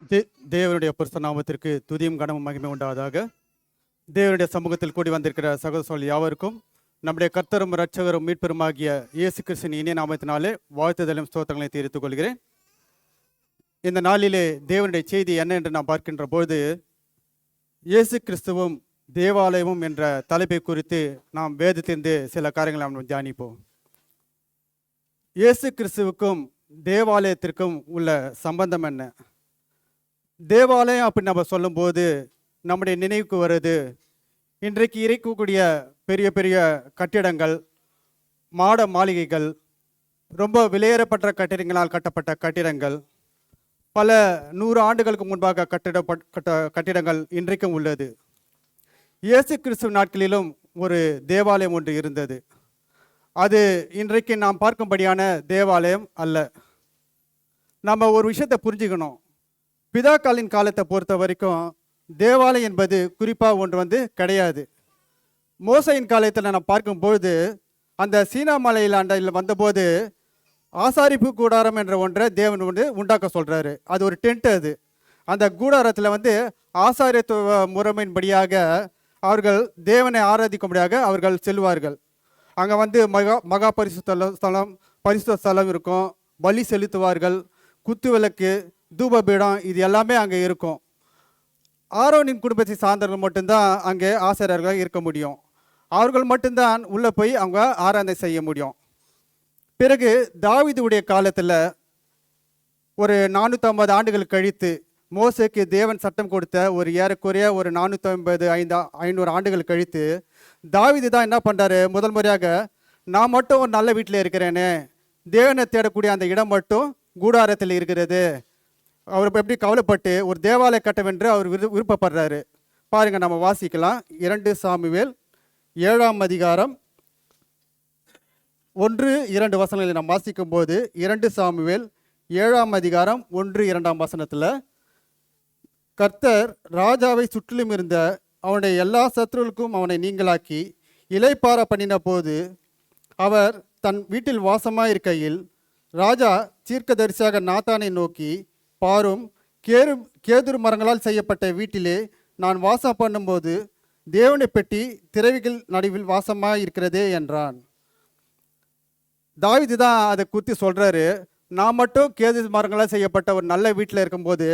தேவனுடைய பரிசுத்த நாமத்திற்கு துதியும் கனமும் மகிமை உண்டாவதாக. தேவனுடைய சமூகத்தில் கூடி வந்திருக்கிற சகோதரர்கள் யாவருக்கும் நம்முடைய கர்த்தரும் இரட்சகரும் மீட்பெருமாகிய இயேசு கிறிஸ்துவின் இனிய நாமத்தினாலே வாழ்த்துதலும் ஸ்தோத்திரங்களை தெரிவித்துக் கொள்கிறேன். இந்த நாளிலே தேவனுடைய செய்தி என்ன என்று நாம் பார்க்கின்ற பொழுது, இயேசு கிறிஸ்துவும் தேவாலயமும் என்ற தலைப்பை குறித்து நாம் வேதத்திலிருந்து சில காரியங்களை நாம் தியானிப்போம். இயேசு கிறிஸ்துவுக்கும் தேவாலயத்திற்கும் உள்ள சம்பந்தம் என்ன? தேவாலயம் அப்படின்னு நம்ம சொல்லும்போது நம்முடைய நினைவுக்கு வருது இன்றைக்கு இருக்கக்கூடிய பெரிய பெரிய கட்டிடங்கள், மாட மாளிகைகள், ரொம்ப விலையேறப்பட்ட கட்டிடங்களால் கட்டப்பட்ட கட்டிடங்கள், பல 100 ஆண்டுகளுக்கு முன்பாக கட்டிடங்கள் இன்றைக்கும் உள்ளது. இயேசு கிறிஸ்துவ நாட்களிலும் ஒரு தேவாலயம் ஒன்று இருந்தது. அது இன்றைக்கு நாம் பார்க்கும்படியான தேவாலயம் அல்ல. நம்ம ஒரு விஷயத்தை புரிஞ்சுக்கணும். பிதாக்களின் காலத்தை பொறுத்த வரைக்கும் தேவாலயம் என்பது குறிப்பாக ஒன்று கிடையாது. மோசையின் காலத்தில் நான் பார்க்கும்பொழுது அந்த சீனா மலையில் வந்தபோது ஆசாரிப்பு கூடாரம் என்ற ஒன்றை தேவன் உண்டாக்க சொல்கிறாரு. அது ஒரு டென்ட். அது அந்த கூடாரத்தில் ஆசாரியத்துவ முறைமையின்படியாக அவர்கள் தேவனை ஆராதிக்கும்படியாக அவர்கள் செல்வார்கள். அங்கே மகா பரிசுத்த ஸ்தலம் இருக்கும். பலி செலுத்துவார்கள். குத்து விளக்கு, தூபபீடம், இது எல்லாமே அங்கே இருக்கும். ஆரோனின் குடும்பத்தை சார்ந்தவர்கள் மட்டும்தான் அங்கே ஆசிரியர்கள் இருக்க முடியும். அவர்கள் மட்டும்தான் உள்ளே போய் அவங்க ஆராதனை செய்ய முடியும். பிறகு தாவீதுடைய காலத்தில் ஒரு 450 ஆண்டுகள் கழித்து மோசேக்கு தேவன் சட்டம் கொடுத்த ஒரு ஏறக்குறைய ஒரு 450-500 ஆண்டுகள் கழித்து தாவீது தான் என்ன பண்ணுறாரு, முதல் முறையாக நான் மட்டும் ஒரு நல்ல வீட்டில் இருக்கிறேனே, தேவனை தேடக்கூடிய அந்த இடம் மட்டும் கூடாரத்தில் இருக்கிறது, அவர் எப்படி கவலைப்பட்டு ஒரு தேவாலய கட்டவென்று அவர் விருப்பப்படுறாரு. பாருங்கள், நம்ம வாசிக்கலாம். 2 சாமுவேல் 7ஆம் அதிகாரம் 1-2 வசனங்களை நாம் வாசிக்கும் போது 2 சாமுவேல் 7ஆம் அதிகாரம் 1-2 வசனத்தில், கர்த்தர் ராஜாவை சுற்றிலும் இருந்த அவனுடைய எல்லா சத்துருவுக்கும் அவனை நீங்களாக்கி இலைப்பார பண்ணின போது அவர் தன் வீட்டில் வாசமாயிருக்கையில் ராஜா தீர்க்கதரிசியாக நாத்தானை நோக்கி, பாரும், கேதுரு மரங்களால் செய்யப்பட்ட வீட்டிலே நான் வாசம் பண்ணும்போது தேவனை பெட்டி திரைவிகள் நடுவில் வாசமாக இருக்கிறதே என்றான். தாவீது தான் அதை குறித்து சொல்கிறாரு. நான் மட்டும் கேது மரங்களால் செய்யப்பட்ட ஒரு நல்ல வீட்டில் இருக்கும்போது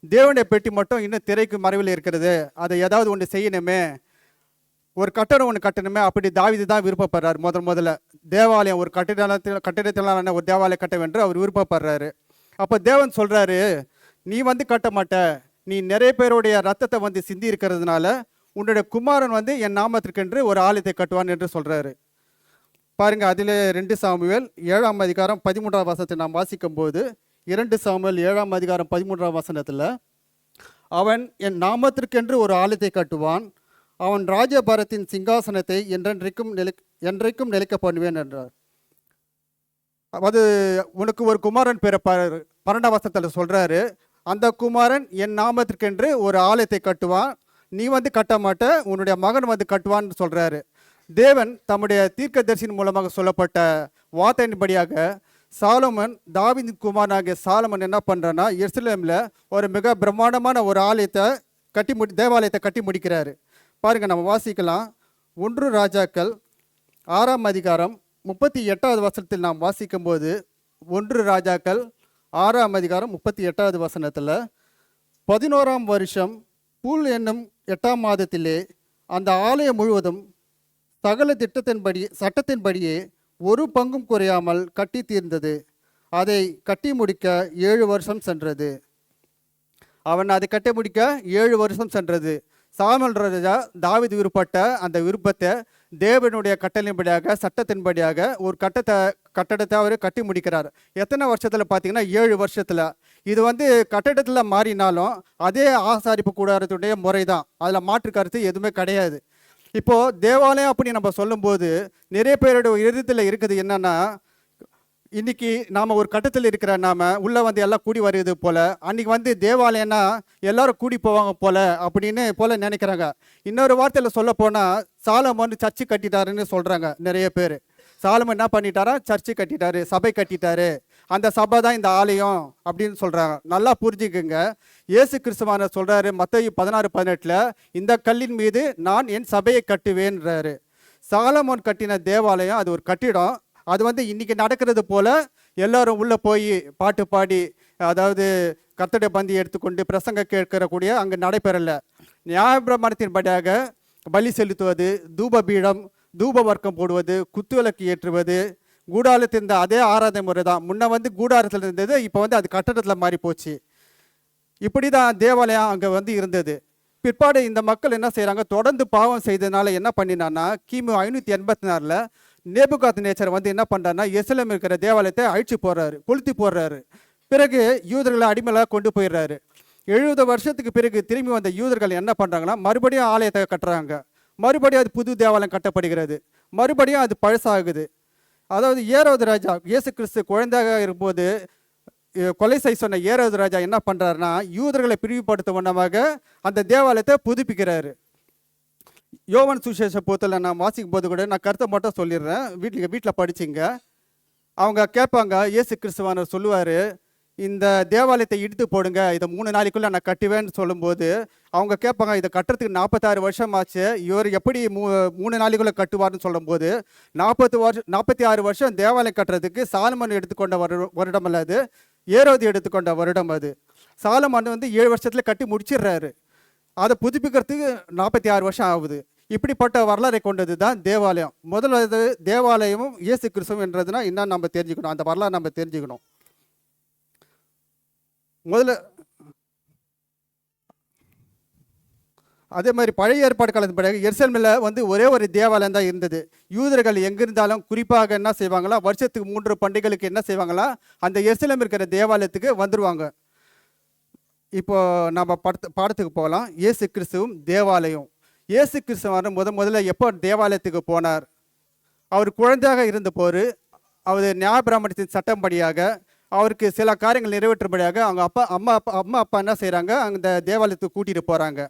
தேவனுடைய பெட்டி மட்டும் இன்னும் திரைக்கு மறைவில் இருக்கிறது, அதை ஏதாவது ஒன்று செய்யணுமே, ஒரு கட்டடம் ஒன்று கட்டணுமே. அப்படி தாவீது தான் விருப்பப்படுறாரு. முதல்ல தேவாலயம் ஒரு கட்டிடத்திலான ஒரு தேவாலயம் கட்ட வென்று அவர் விருப்பப்படுறாரு. அப்போ தேவன் சொல்கிறாரு, நீ கட்ட மாட்ட, நீ நிறைய பேருடைய ரத்தத்தை சிந்தி இருக்கிறதுனால உன்னுடைய குமாரன் என் நாமத்திற்கென்று ஒரு ஆலயத்தை கட்டுவான் என்று சொல்கிறாரு. பாருங்கள், அதில் 2 சாமுவேல் 7ஆம் அதிகாரம் 13ஆம் வசனத்தை நாம் வாசிக்கும் போது 2 சாமுவேல் 7ஆம் அதிகாரம் 13ஆம் வசனத்தில், அவன் என் நாமத்திற்கென்று ஒரு ஆலயத்தை கட்டுவான், அவன் ராஜபாரத்தின் சிங்காசனத்தை என்றைக்கும் நிலைக்க பண்ணுவேன் என்றார். அது உனக்கு ஒரு குமாரன் பிறப்பார். 12ஆம் வசனத்தில் சொல்கிறாரு, அந்த குமாரன் என் நாமத்திற்கென்று ஒரு ஆலயத்தை கட்டுவான், நீ கட்ட மாட்ட, உன்னுடைய மகன் கட்டுவான்னு சொல்கிறாரு. தேவன் தம்முடைய தீர்க்கதரிசியின் மூலமாக சொல்லப்பட்ட வார்த்தையின்படியாக சாலமன், தாவீதின் குமாரனாகிய சாலமன் என்ன பண்ணுறான்னா, எருசலேமில் ஒரு மிக பிரம்மாண்டமான ஒரு ஆலயத்தை தேவாலயத்தை கட்டி முடிக்கிறாரு. பாருங்கள், நம்ம வாசிக்கலாம். 1 ராஜாக்கள் 6ஆம் அதிகாரம் 38வது வசனத்தில் நாம் வாசிக்கும்போது 1 ராஜாக்கள் 6ஆம் அதிகாரம் 38வது வசனத்தில், 11ஆம் வருஷம் பூல் என்னும் 8ஆம் மாதத்திலே அந்த ஆலயம் முழுவதும் சகல சட்டத்தின்படியே ஒரு பங்கும் குறையாமல் கட்டி தீர்ந்தது. அதை கட்டி முடிக்க 7 வருஷம் சென்றது. அவன் அதை கட்டி முடிக்க 7 வருஷம் சென்றது. சாமுவேல் ராஜா தாவீது விருப்பப்பட்ட அந்த விருப்பத்தை தேவனுடைய கட்டளையின்படியாக, சட்டத்தின்படியாக ஒரு கட்டடத்தை அவர் கட்டி முடிக்கிறார். எத்தனை வருஷத்தில் பார்த்தீங்கன்னா 7 வருஷத்தில். இது கட்டடத்தில் மாறினாலும் அதே ஆசாரிப்பு கூடாரத்துடைய முறை தான், அதில் மாற்று கருத்து எதுவுமே கிடையாது. இப்போது தேவாலயம் அப்படி நம்ம சொல்லும்போது நிறைய பேரோட இறுதியில் இருக்குது என்னென்னா, இன்றைக்கி நாம் ஒரு கட்டத்தில் இருக்கிற நாம் உள்ளே எல்லாம் கூடி வருது போல், அன்றைக்கி தேவாலயம்னா எல்லோரும் கூடி போவாங்க போல் அப்படின்னு நினைக்கிறாங்க. இன்னொரு வார்த்தையில் சொல்ல போனால் சாலமோன் சர்ச்சு கட்டிட்டாருன்னு சொல்கிறாங்க நிறைய பேர். சாலமன் என்ன பண்ணிட்டாரா, சர்ச்சு கட்டிட்டாரு, சபை கட்டிட்டாரு. அந்த சபை தான் இந்த ஆலயம் அப்படின்னு சொல்கிறாங்க. நல்லா புரிஞ்சுக்குங்க. இயேசு கிறிஸ்துவானவர் சொல்கிறாரு மத்தேயு 16:18, இந்த கல்லின் மீது நான் என் சபையை கட்டுவேன்றாரு. சாலமோன் கட்டின தேவாலயம் அது ஒரு கட்டிடம். அது வந்து இன்னைக்கு நடக்கிறது போல எல்லாரும் உள்ளே போய் பாட்டு பாடி, அதாவது கர்த்தருடைய பந்தி எடுத்துக்கொண்டு பிரசங்க கேட்கக்கூடிய அங்கே நடைபெறலை. நியாயப்பிரமாணத்தின்படியாக பலி செலுத்துவது, தூப பீடம், தூப வர்க்கம் போடுவது, குத்துவிளக்கு ஏற்றுவது, கூடாரத்தில் இருந்த அதே ஆராதனை முறை தான். முன்ன வந்து கூடாரத்தில் இருந்தது, இப்போ வந்து அது கட்டடத்தில் மாறி போச்சு. இப்படி தான் தேவாலயம் அங்கே வந்து இருந்தது. பிற்பாடு இந்த மக்கள் என்ன செய்கிறாங்க, தொடர்ந்து பாவம் செய்ததுனால என்ன பண்ணினான்னா, கிமு 584 நேபுகாத்நேச்சர் வந்து என்ன பண்ணுறாருன்னா, எருசலேமில் இருக்கிற தேவாலயத்தை அழிச்சு போடுறாரு, கொளுத்தி போடுறாரு. பிறகு யூதர்களை அடிமையாக கொண்டு போயிடுறாரு. 70 வருஷத்துக்கு பிறகு திரும்பி வந்த யூதர்கள் என்ன பண்ணுறாங்கன்னா, மறுபடியும் ஆலயத்தை கட்டுறாங்க. மறுபடியும் அது புது தேவாலயம் கட்டப்படுகிறது. மறுபடியும் அது பழசாகுது. அதாவது ஏரோது ராஜா, இயேசு கிறிஸ்து குழந்தையாக இருக்கும்போது கொலை செய்ய சொன்ன ஏரோது ராஜா என்ன பண்ணுறாருன்னா, யூதர்களை பிரிவுபடுத்தும் வண்ணமாக அந்த தேவாலயத்தை புதுப்பிக்கிறாரு. யோவான் சுவிசேஷ புத்தகத்தில் நான் வாசிக்கும் போது கூட நான் கருத்தை மட்டும் சொல்லிடுறேன், வீட்டில் படிச்சிங்க. அவங்க கேட்பாங்க, இயேசு கிறிஸ்துவானவர் சொல்லுவார், இந்த தேவாலயத்தை இடித்து போடுங்க, இதை 3 நாளைக்குள்ளே நான் கட்டுவேன்னு சொல்லும்போது அவங்க கேட்பாங்க, இதை கட்டுறதுக்கு 46 வருஷம் ஆச்சு, இவர் எப்படி 3 நாளைக்குள்ளே கட்டுவார்னு சொல்லும்போது 46 வருஷம் தேவாலயம் கட்டுறதுக்கு சாலமன் எடுத்துக்கொண்ட வருடம் அல்ல, அது ஏரோது எடுத்துக்கொண்ட வருடம். அது சாலமன் வந்து 7 வருஷத்தில் கட்டி முடிச்சிடுறாரு. அதை புதுப்பிக்கிறதுக்கு 46 வருஷம் ஆகுது. இப்படிப்பட்ட வரலாறை கொண்டது தான் தேவாலயம். முதல்ல தேவாலயமும் இயேசு கிறிஸ்துவும் என்றதுனா என்ன நம்ம தெரிஞ்சுக்கணும், அந்த வரலாறு நம்ம தெரிஞ்சுக்கணும். முதல்ல அதே மாதிரி பழைய ஏற்பாடு காலத்தின் பிறகு எருசலேமில் வந்து ஒரே ஒரு தேவாலயம் தான் இருந்தது. யூதர்கள் எங்கிருந்தாலும் குறிப்பாக என்ன செய்வாங்களா, வருஷத்துக்கு 3 பண்டிகைகளுக்கு என்ன செய்வாங்களா, அந்த எருசலேம் இருக்கிற தேவாலயத்துக்கு வந்துடுவாங்க. இப்போ நம்ம பாடத்துக்கு போகலாம். இயேசு கிறிஸ்துவும் தேவாலயம். இயேசு கிறிஸ்துவான முதல்ல எப்போ தேவாலயத்துக்கு போனார்? அவர் குழந்தையாக இருந்தபோது அவர் நியாயப்பிரமாணத்தின் சட்டம்படியாக அவருக்கு சில காரியங்கள் நிறைவேற்றும்படியாக அவங்க அம்மா அப்பா என்ன செய்கிறாங்க, அந்த தேவாலயத்துக்கு கூட்டிகிட்டு போகிறாங்க.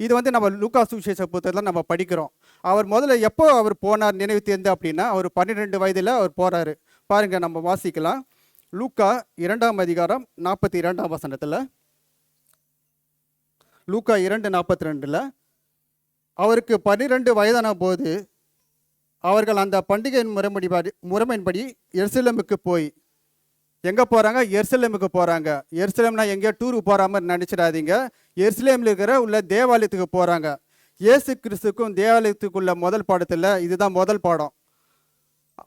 இது வந்து நம்ம லூக்கா சுவிசேஷ புத்தகத்தில் நம்ம படிக்கிறோம். அவர் முதல்ல எப்போ அவர் போனார் நினைவு தெரிந்து அப்படின்னா, அவர் 12 வயதில் அவர் போகிறாரு. பாருங்கள், நம்ம வாசிக்கலாம். லூக்கா 2ஆம் அதிகாரம் 42ஆம் வசனத்தில், லூக்கா 2:42, அவருக்கு 12 வயதான போது அவர்கள் அந்த பண்டிகையின் முறைமையின்படி எருசலேமுக்கு போய், எங்கே போகிறாங்க, எருசலேமுக்கு போகிறாங்க. எருசலேம்னா எங்கேயோ டூருக்கு போகிற மாதிரி நினச்சிடாதீங்க. எருசலேமில் இருக்கிற உள்ள தேவாலயத்துக்கு போகிறாங்க. இயேசு கிறிஸ்துக்கும் தேவாலயத்துக்குள்ள முதல் பாடத்தில் இதுதான் முதல் பாடம்.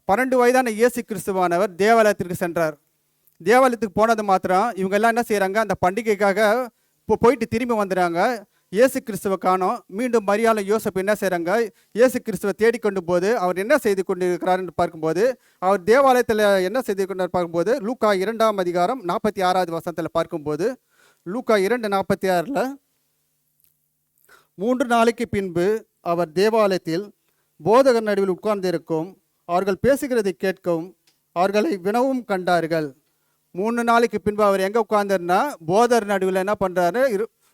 12 வயதான இயேசு கிறிஸ்துவானவர் தேவாலயத்திற்கு சென்றார். தேவாலயத்துக்கு போனது மாத்திரம் இவங்க எல்லாம் என்ன செய்கிறாங்க, அந்த பண்டிகைக்காக போயிட்டு திரும்பி வந்துடுறாங்க. இயேசு கிறிஸ்துவை காணோம். மீண்டும் மரியாதை யோசப் என்ன செய்கிறாங்க, இயேசு கிறிஸ்துவை தேடிக்கொண்டு போது அவர் என்ன செய்து கொண்டிருக்கிறார்னு பார்க்கும்போது, அவர் தேவாலயத்தில் என்ன செய்து கொண்டு பார்க்கும்போது, லூக்கா 2ஆம் அதிகாரம் 46ஆவது வசனத்தில் பார்க்கும்போது, லூக்கா 2:46, 3 நாளைக்கு பின்பு அவர் தேவாலயத்தில் போதகர் நடுவில் உட்கார்ந்திருக்கும், அவர்கள் பேசுகிறதை கேட்கவும் அவர்களை வினவும் கண்டார்கள். 3 நாளைக்கு பின்பு அவர் எங்கே உட்கார்ந்துருந்தா, போதர் நடுவில் என்ன பண்ணுறாரு,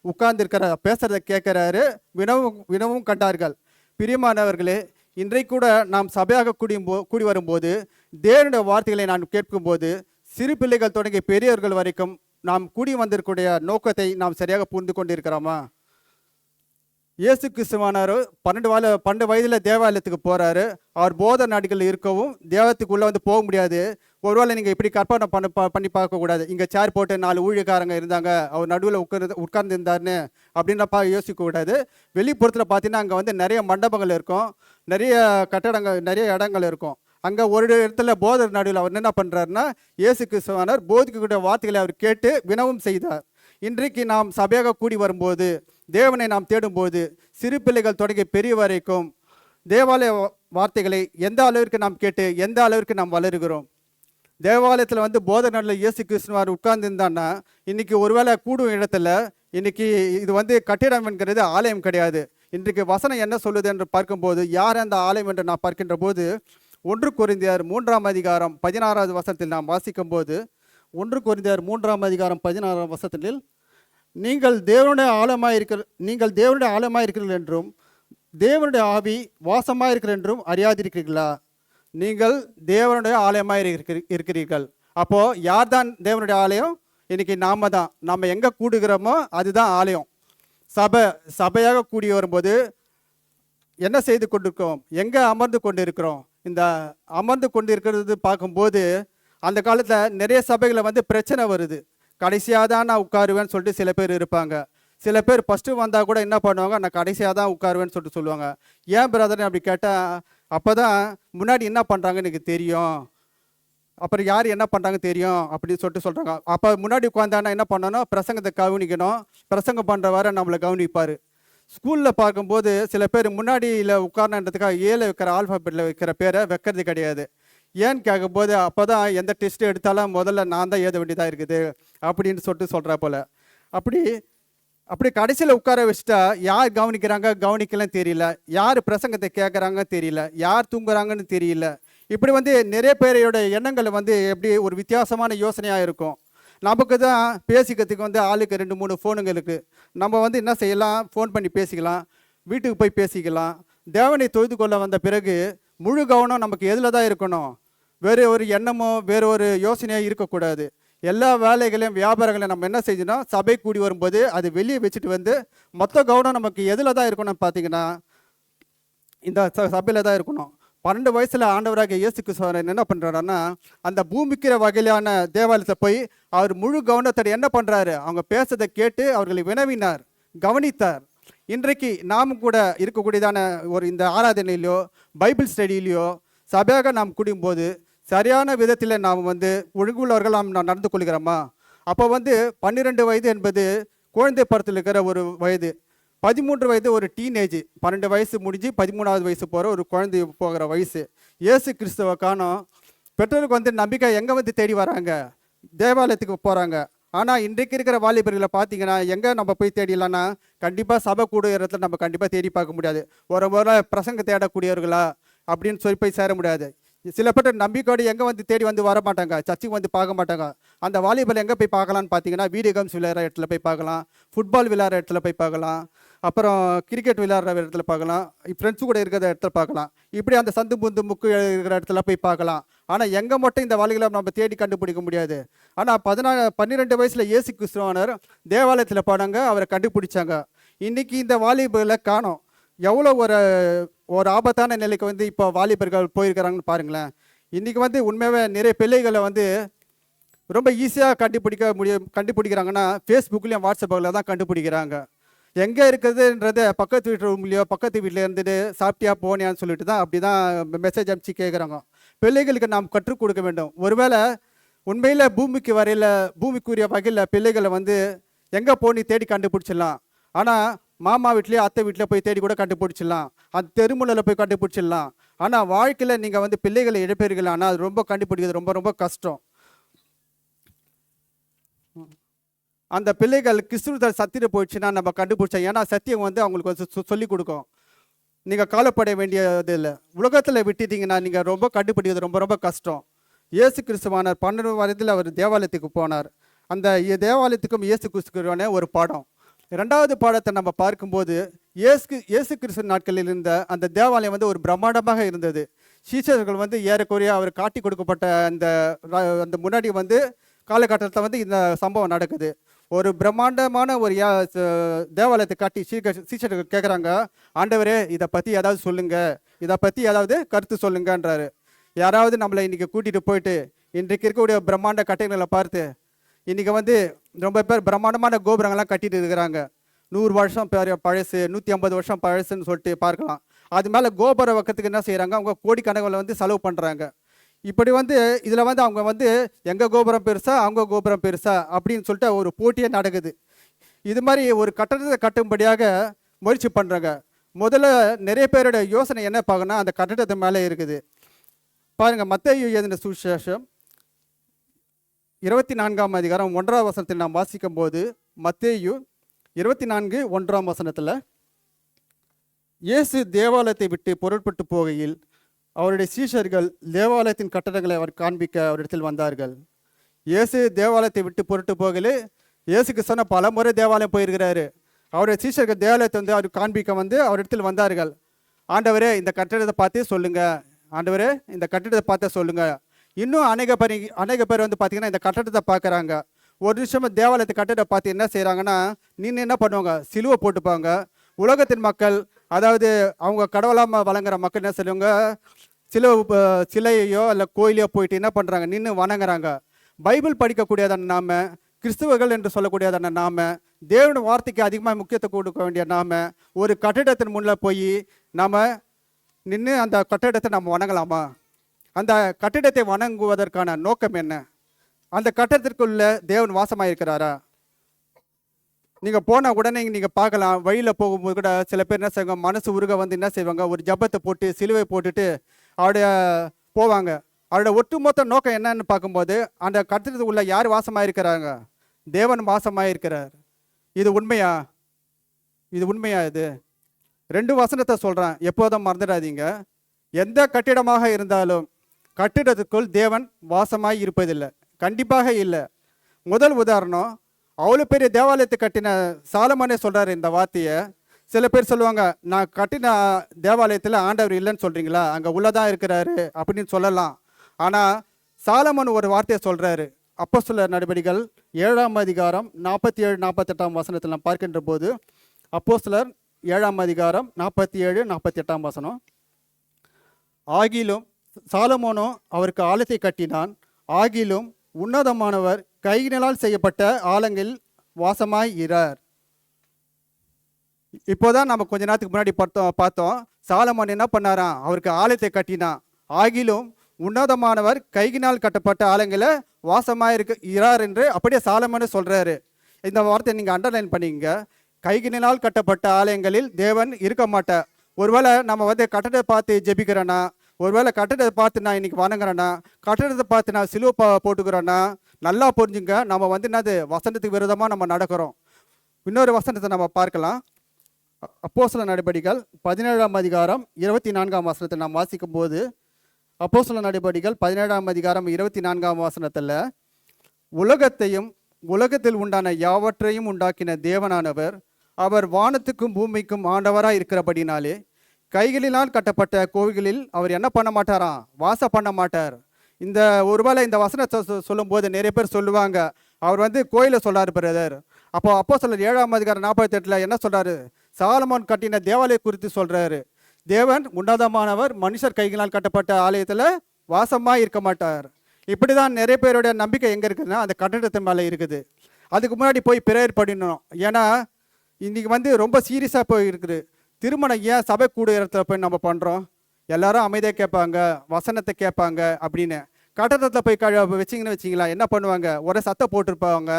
உட்கார்ந்துருக்கிறார், பேசுகிறத கேட்குறாரு, வினவும் கண்டார்கள். பிரியமானவர்களே, இன்றைக்கு கூட நாம் சபையாக கூடி வரும்போது தேவனுடைய வார்த்தைகளை நான் கேட்கும்போது, சிறு பிள்ளைகள் தொடங்கி பெரியவர்கள் வரைக்கும் நாம் கூடி வந்திருக்கூடிய நோக்கத்தை நாம் சரியாக புரிந்து கொண்டிருக்கிறோமா? இயேசு கிறிஸ்துவானார் 12 வயதில் தேவாலயத்துக்கு போகிறாரு. அவர் போத நாடுகள் இருக்கவும் தேவத்துக்குள்ளே வந்து போக முடியாது. ஒருவேளை நீங்கள் இப்படி கற்பனை பண்ணி பார்க்கக்கூடாது, இங்கே சேர் போட்டு 4 ஊழியக்காரங்க இருந்தாங்க, அவர் நடுவில் உட்கார்ந்து இருந்தார்னு அப்படின்றப்ப யோசிக்கக்கூடாது. வெளிப்புறத்தில் பார்த்தீங்கன்னா அங்கே வந்து நிறைய மண்டபங்கள் இருக்கும், நிறைய கட்டடங்கள், நிறைய இடங்கள் இருக்கும். அங்கே ஒரு இடத்துல போதர் நடுவில் அவர் என்ன பண்ணுறாருன்னா, இயேசு கிறிஸ்துவானார் போதிக்கக்கூடிய வார்த்தைகளை அவர் கேட்டு வினவும் செய்தார். இன்றைக்கு நாம் சபையாக கூடி வரும்போது, தேவனை நாம் தேடும்போது, சிறு பிள்ளைகள் தொடங்கி பெரிய வரைக்கும் தேவாலய வார்த்தைகளை எந்த அளவிற்கு நாம் கேட்டு எந்த அளவிற்கு நாம் வளருகிறோம்? தேவாலயத்தில் வந்து போதர் நடுவில் இயேசு கிறிஸ்துவார் உட்கார்ந்துருந்தான்னா, இன்றைக்கி ஒருவேளை கூடும் இடத்துல இன்றைக்கி இது வந்து கட்டிடம் என்கிறது ஆலயம் கிடையாது. இன்றைக்கு வசனம் என்ன சொல்லுது என்று பார்க்கும்போது, யார் அந்த ஆலயம் என்று நான் பார்க்கின்ற போது, 1 கொரிந்தியர் 3ஆம் அதிகாரம் 16ஆவது வசனத்தில் நாம் வாசிக்கும்போது, 1 கொரிந்தியர் 3ஆம் அதிகாரம் 16ஆம் வசனத்தில், நீங்கள் தேவனுடைய ஆலயமாக இருக்கிறீர்கள் என்றும் தேவனுடைய ஆவி வாசமாக இருக்கிற என்றும் அறியாதிருக்கிறீர்களா? நீங்கள் தேவனுடைய ஆலயமாக இருக்கிறீர்கள். அப்போது யார் தான் தேவனுடைய ஆலயம்? இன்னைக்கு நாம தான். நம்ம எங்கே கூடுகிறோமோ அதுதான் ஆலயம். சபையாக கூடி வரும்போது என்ன செய்து கொண்டிருக்கிறோம்? எங்கே அமர்ந்து கொண்டு இருக்கிறோம்? இந்த அமர்ந்து கொண்டு இருக்கிறது பார்க்கும்போது அந்த காலத்தில் நிறைய சபைகளை வந்து பிரச்சனை வருது. கடைசியாக தான் நான் உட்காருவேன்னு சொல்லிட்டு சில பேர் இருப்பாங்க. சில பேர் ஃபஸ்ட்டு வந்தால் கூட என்ன பண்ணுவாங்க, நான் கடைசியாக தான் உட்காருவேன்னு சொல்லிட்டு சொல்லுவாங்க. ஏன் பிரதர்னு அப்படி கேட்டால், அப்போ தான் முன்னாடி என்ன பண்ணுறாங்கன்னு எனக்கு தெரியும், அப்புறம் யார் என்ன பண்ணுறாங்க தெரியும் அப்படின்னு சொல்கிறாங்க. அப்போ முன்னாடி உட்காந்தானா என்ன பண்ணணும்? பிரசங்கத்தை கவனிக்கணும். பிரசங்கம் பண்ணுறவரை நம்மளை கவனிப்பார். ஸ்கூலில் பார்க்கும்போது சில பேர் முன்னாடியில் உட்காரணுன்றதுக்காக ஏல வைக்கிற ஆல்ஃபாபெட்டில் வைக்கிற பேரை வைக்கிறது கிடையாது. ஏன்னு கேட்கும்போது அப்போ தான் எந்த டெஸ்ட்டு எடுத்தாலும் முதல்ல நான் தான் எழுத வேண்டியதாக இருக்குது அப்படின்னு சொல்கிறா போல். அப்படி கடைசியில் உட்கார வச்சுட்டா யார் கவனிக்கிறாங்க கவனிக்கலாம் தெரியல, யார் பிரசங்கத்தை கேட்குறாங்க தெரியல, யார் தூங்குறாங்கன்னு தெரியல. இப்படி வந்து நிறைய பேரையோட எண்ணங்கள் வந்து எப்படி ஒரு வித்தியாசமான யோசனையாக இருக்கும். நமக்கு தான் பேசிக்கிறதுக்கு வந்து ஆளுக்கு 2-3 ஃபோனுங்க இருக்குது. நம்ம வந்து என்ன செய்யலாம்? ஃபோன் பண்ணி பேசிக்கலாம், வீட்டுக்கு போய் பேசிக்கலாம். தேவனை தொழுது கொள்ள வந்த பிறகு முழு கவனம் நமக்கு எதில் தான் இருக்கணும்? வேறு ஒரு எண்ணமோ வேறு ஒரு யோசனையாக இருக்கக்கூடாது. எல்லா வேலைகளையும் வியாபாரங்களையும் நம்ம என்ன செஞ்சோன்னா சபை கூடி வரும்போது அது வெளியே வச்சுட்டு வந்து மொத்த கவனம் நமக்கு எதில் தான் இருக்கணும்னு பார்த்தீங்கன்னா இந்த சபையில் தான் இருக்கணும். 12 வயசில் ஆண்டவராக இயேசு கிறிஸ்து என்ன பண்ணுறாருன்னா அந்த பூமிக்கிற வகையிலான தேவாலயத்தை போய் அவர் முழு கவனத்தோடு என்ன பண்ணுறாரு? அவங்க பேசுறதை கேட்டு அவர்களை வினவினார், கவனித்தார். இன்றைக்கு நாமும் கூட இருக்கக்கூடியதான ஒரு இந்த ஆராதனையிலையோ பைபிள் ஸ்டடியிலையோ சபையாக நாம் கூடும்போது சரியான விதத்தில் நாம் வந்து ஒழுங்குள்ளவர்கள் நாம் நடந்து கொள்கிறோமா? அப்போ வந்து 12 வயது என்பது குழந்தை பருவத்தில் இருக்கிற ஒரு வயது. 13 வயது ஒரு டீனேஜ். 12 வயசு முடிஞ்சு 13வது வயசு போகிற ஒரு குழந்தை போகிற வயசு. இயேசு கிறிஸ்துவை காணோம். பெற்றோருக்கு வந்து நம்பிக்கை எங்கே வந்து தேடி வராங்க? தேவாலயத்துக்கு போகிறாங்க. ஆனால் இன்றைக்கு இருக்கிற வாலிபர்களை பார்த்தீங்கன்னா எங்கே நம்ம போய் தேடிடலான்னா கண்டிப்பாக சபை கூடுற இடத்துல நம்ம கண்டிப்பாக தேடி பார்க்க முடியாது. ஒரு முறை பிரசங்க தேடக்கூடியவர்களா அப்படின்னு சொல்லி போய் சேர முடியாது. சில பேர் நம்பிக்கையோடு எங்கே வந்து தேடி வந்து வர மாட்டாங்க, சர்ச்சுக்கு வந்து பார்க்க மாட்டாங்க. அந்த வாலிபால் எங்கே போய் பார்க்கலான்னு பார்த்தீங்கன்னா வீடியோ கேம்ஸ் விளையாடுற இடத்துல போய் பார்க்கலாம், ஃபுட்பால் விளையாடுற இடத்துல போய் பார்க்கலாம், அப்புறம் கிரிக்கெட் விளையாடுற இடத்துல பார்க்கலாம், ஃப்ரெண்ட்ஸு கூட இருக்கிற இடத்துல பார்க்கலாம். இப்படி அந்த சந்து புந்து முக்கு இருக்கிற இடத்துல போய் பார்க்கலாம். ஆனால் எங்கே மட்டும் இந்த வாலிகளை நம்ம தேடி கண்டுபிடிக்க முடியாது. ஆனால் 12 வயசில் இயேசு கிறிஸ்துவானர் தேவாலயத்தில் போனாங்க, அவரை கண்டுபிடிச்சாங்க. இன்றைக்கி இந்த வாலிபர்களை காணோம். எவ்வளோ ஒரு ஆபத்தான நிலைக்கு வந்து இப்போ வாலிபர்கள் போயிருக்கிறாங்கன்னு பாருங்களேன். இன்றைக்கி வந்து உண்மையாகவே நிறைய பிள்ளைகளை வந்து ரொம்ப ஈஸியாக கண்டுபிடிக்கிறாங்கன்னா ஃபேஸ்புக்லேயும் வாட்ஸ்அப்பில் தான் கண்டுபிடிக்கிறாங்க. எங்கே இருக்குதுன்றதை பக்கத்து வீட்டு ரூம்லையோ பக்கத்து வீட்டில் இருந்துட்டு சாப்பிட்டியா போனியான்னு சொல்லிட்டு தான் அப்படி தான் மெசேஜ் அனுப்பிச்சு கேட்குறாங்க. பிள்ளைகளுக்கு நாம் கற்றுக் கொடுக்க வேண்டும். ஒருவேளை உண்மையில் பூமிக்குரிய வகையில் பிள்ளைகளை வந்து எங்கே போனி தேடி கண்டுபிடிச்சிடலாம். ஆனால் மாமா வீட்லேயோ அத்தை வீட்டில் போய் தேடி கூட கண்டுபிடிச்சிடலாம், அந்த தெருமுனையில் போய் கண்டுபிடிச்சிடலாம். ஆனால் வாழ்க்கையில் நீங்கள் வந்து பிள்ளைகளை இழப்பீர்கள். ஆனால் அது ரொம்ப கண்டுபிடிக்கிறது ரொம்ப ரொம்ப கஷ்டம். அந்த பிள்ளைகள் கிறிஸ்துவ சத்தியம் போயிடுச்சுன்னா நம்ம கண்டுபிடிச்சோம். ஏன்னா சத்தியம் வந்து அவங்களுக்கு வந்து சொல்லிக் கொடுக்கும். நீங்கள் கவலைப்பட வேண்டியது இல்லை. உலகத்தில் விட்டுட்டீங்கன்னா நீங்கள் ரொம்ப கண்டுபிடிக்கிறது ரொம்ப ரொம்ப கஷ்டம். இயேசு கிறிஸ்துவானார் 12 வயதில் அவர் தேவாலயத்துக்கு போனார். அந்த தேவாலயத்துக்கும் இயேசு கிறிஸ்துவான ஒரு பாடம். 2வது பாடத்தை நம்ம பார்க்கும்போது இயேசு கிறிஸ்து நாட்களில் இருந்த அந்த தேவாலயம் வந்து ஒரு பிரம்மாண்டமாக இருந்தது. சீஷர்கள் வந்து ஏறக்குறைய அவர் காட்டி கொடுக்கப்பட்ட அந்த முன்னாடி வந்து காலகட்டத்தில் வந்து இந்த சம்பவம் நடக்குது. ஒரு பிரம்மாண்டமான ஒரு தேவாலயத்தை காட்டி சீஷர்கள் கேட்குறாங்க, ஆண்டவரே இதை பற்றி ஏதாவது சொல்லுங்கள், இதை பற்றி ஏதாவது கருத்து சொல்லுங்கன்றாரு. யாராவது நம்மளை இன்றைக்கி கூட்டிகிட்டு போயிட்டு இன்றைக்கு இருக்கக்கூடிய பிரம்மாண்ட கட்டைகளை பார்த்து இன்றைக்கி வந்து ரொம்ப பேர் பிரம்மாண்டமான கோபுரங்கள்லாம் கட்டிட்டு இருக்கிறாங்க. 100 வருஷம் பழசு, 150 வருஷம் பழசுன்னு சொல்லிட்டு பார்க்கலாம். அது மேலே கோபுர பக்கத்துக்கு என்ன செய்கிறாங்க, அவங்க கோடிக்கணக்கில் வந்து செலவு பண்ணுறாங்க. இப்படி வந்து இதில் வந்து அவங்க வந்து எங்கள் கோபுரம் பெருசா அவங்க கோபுரம் பெருசா அப்படின்னு சொல்லிட்டு ஒரு போட்டியே நடக்குது. இது மாதிரி ஒரு கட்டடத்தை கட்டும்படியாக முயற்சி பண்ணுறாங்க. முதல்ல நிறைய பேரோட யோசனை என்ன பார்க்கணும்னா அந்த கட்டடத்து மேலே இருக்குது. பாருங்கள், மத்தேயு எழுதின சுவிசேஷம் 24ஆம் அதிகாரம் 1ஆம் வசனத்தில் நாம் வாசிக்கும் போது மத்தேயு 24:1ஆம் வசனத்தில் இயேசு தேவாலயத்தை விட்டு புறப்பட்டு போகையில் அவருடைய சீஷர்கள் தேவாலயத்தின் கட்டடங்களை அவர் காண்பிக்க அவரிடத்தில் வந்தார்கள். இயேசு தேவாலயத்தை விட்டு புறப்பட்டு போகையில் இயேசுக்கு சொன்ன பல முறை தேவாலயம் போயிருக்கிறாரு. அவருடைய சீஷர்கள் தேவாலயத்தை வந்து அவர் காண்பிக்க வந்து அவரிடத்தில் வந்தார்கள். ஆண்டவரே இந்த கட்டடத்தை பார்த்தே சொல்லுங்கள், ஆண்டவரே இந்த கட்டடத்தை பார்த்தே சொல்லுங்கள், இன்னும் அநேக பேர் வந்து பார்த்தீங்கன்னா இந்த கட்டடத்தை பார்க்குறாங்க. ஒரு நிமிஷம் தேவாலயத்தை கட்டடத்தை பார்த்து என்ன செய்கிறாங்கன்னா, நின்று என்ன பண்ணுவாங்க, சிலுவை போட்டுப்பாங்க. உலகத்தின் மக்கள், அதாவது அவங்க கடவுளாக வழங்குற மக்கள் என்ன செய்வாங்க, சிலையோ இல்லை கோயிலையோ போயிட்டு என்ன பண்ணுறாங்க, நின்று வணங்குறாங்க. பைபிள் படிக்கக்கூடியதான நாம, கிறிஸ்துவர்கள் என்று சொல்லக்கூடியதான நாம, தேவனுடைய வார்த்தைக்கு அதிகமாக முக்கியத்துவம் கொடுக்க வேண்டிய நாம, ஒரு கட்டிடத்தின் முன்னில் போய் நாம் நின்று அந்த கட்டிடத்தை நம்ம வணங்கலாமா? அந்த கட்டிடத்தை வணங்குவதற்கான நோக்கம் என்ன? அந்த கட்டிடத்திற்குள்ள தேவன் வாசமாக இருக்கிறாரா? நீங்கள் போன உடனே நீங்கள் பார்க்கலாம், வழியில் போகும்போது கூட சில பேர் என்ன செய்வாங்க, மனசு உருக வந்து என்ன செய்வாங்க, ஒரு ஜபத்தை போட்டு சிலுவை போட்டுட்டு அவருடைய போவாங்க. அவருடைய ஒட்டுமொத்த நோக்கம் என்னன்னு பார்க்கும்போது, அந்த கட்டிடத்துக்குள்ள யார் வாசமாக இருக்கிறாங்க? தேவன் வாசமாக இருக்கிறார். இது உண்மையா? இது உண்மையா? இது 2 வசனத்தை சொல்கிறேன், எப்போதும் மறந்துடாதீங்க. எந்த கட்டிடமாக இருந்தாலும் கட்டிடத்துக்குள் தேவன் வாசமாய் இருப்பதில்லை, கண்டிப்பாக இல்லை. முதல் உதாரணம், அவ்வளோ பெரிய தேவாலயத்தை கட்டின சாலமோனே சொல்கிறார் இந்த வார்த்தையை. சில பேர் சொல்லுவாங்க, நான் கட்டின தேவாலயத்தில் ஆண்டவர் இல்லைன்னு சொல்கிறீங்களா, அங்கே உள்ளதான் இருக்கிறாரு அப்படின்னு சொல்லலாம். ஆனால் சாலமோன் ஒரு வார்த்தையை சொல்கிறாரு. அப்போஸ்தலர் நடபடிகள் 7ஆம் அதிகாரம் 47 48ஆம் வசனத்தில் நாம் பார்க்கின்ற போது, அப்போஸ்தலர் 7ஆம் அதிகாரம் 47 48ஆம் வசனம், ஆகிலும் சாலமோனோ அவருக்கு ஆலயத்தை கட்டினான், ஆகிலும் உன்னதமானவர் கையினால் செய்யப்பட்ட ஆலயங்களில் வாசமாய் இரார். இப்போதான் நம்ம கொஞ்ச நேரத்துக்கு முன்னாடி பார்த்தோம் சாலமோன் என்ன பண்ணாராம், அவருக்கு ஆலயத்தை கட்டினான், ஆகிலும் உன்னதமானவர் கையினால் கட்டப்பட்ட ஆலயங்கள வாசமாக இரார் என்று அப்படியே சாலமோனே சொல்றாரு. இந்த வார்த்தை நீங்கள் அண்டர்லைன் பண்ணிங்க. கையினால் கட்டப்பட்ட ஆலயங்களில் தேவன் இருக்க மாட்டார். ஒருவேளை நம்ம வந்து கட்டடத்தை பார்த்து ஜெபிக்கிறேன்னா, ஒருவேளை கட்டடத்தை பார்த்து நான் இன்னைக்கு வணங்குறேன்னா, கட்டடத்தை பார்த்து நான் சிலுவை போட்டுக்கிறேன்னா, நல்லா புரிஞ்சுங்க, நம்ம வந்து என்னது வசனத்துக்கு விரோதமாக நம்ம நடக்கிறோம். இன்னொரு வசனத்தை நம்ம பார்க்கலாம். அப்போஸ்தலர் நடபடிகள் 17ஆம் அதிகாரம் 24ஆம் வசனத்தை நாம் வாசிக்கும் போது, அப்போஸ்தலர் நடபடிகள் 17ஆம் அதிகாரம் 24ஆம் வசனத்தில், உலகத்தையும் உலகத்தில் உண்டான யாவற்றையும் உண்டாக்கின தேவனானவர் அவர் வானத்துக்கும் பூமிக்கும் ஆண்டவராக இருக்கிறபடினாலே கைகளினால் கட்டப்பட்ட கோவில்களில் அவர் என்ன பண்ண மாட்டாராம், வாசம் பண்ண மாட்டார். இந்த ஒருவேளை இந்த வசனத்தை சொல்லும்போது நிறைய பேர் சொல்லுவாங்க, அவர் வந்து கோயிலை சொல்கிறார் பிரதர். அப்போஸ்தலர் 7ஆம் அதிகாரம் 48 என்ன சொல்கிறாரு, சாலமோன் கட்டின தேவாலய குறித்து சொல்கிறாரு. தேவன் உன்னதமானவர் மனுஷர் கைகளால் கட்டப்பட்ட ஆலயத்தில் வாசமாக இருக்க மாட்டார். இப்படி தான் நிறைய பேருடைய நம்பிக்கை எங்கே இருக்குதுன்னா அந்த கட்டடத்தின் மேலே இருக்குது. அதுக்கு முன்னாடி போய் பிரேயர் பண்ணிடணும். ஏன்னா இன்றைக்கி வந்து ரொம்ப சீரியஸாக போய் இருக்குது. திருமணம் ஏன் சபை கூட இடத்துல போய் நம்ம பண்ணுறோம், எல்லாரும் அமைதியாக கேட்பாங்க, வசனத்தை கேட்பாங்க அப்படின்னு. கட்டடத்தில் போய் வச்சிங்கன்னு வச்சிங்களா, என்ன பண்ணுவாங்க, ஒரே சத்தம் போட்டிருப்பாங்க.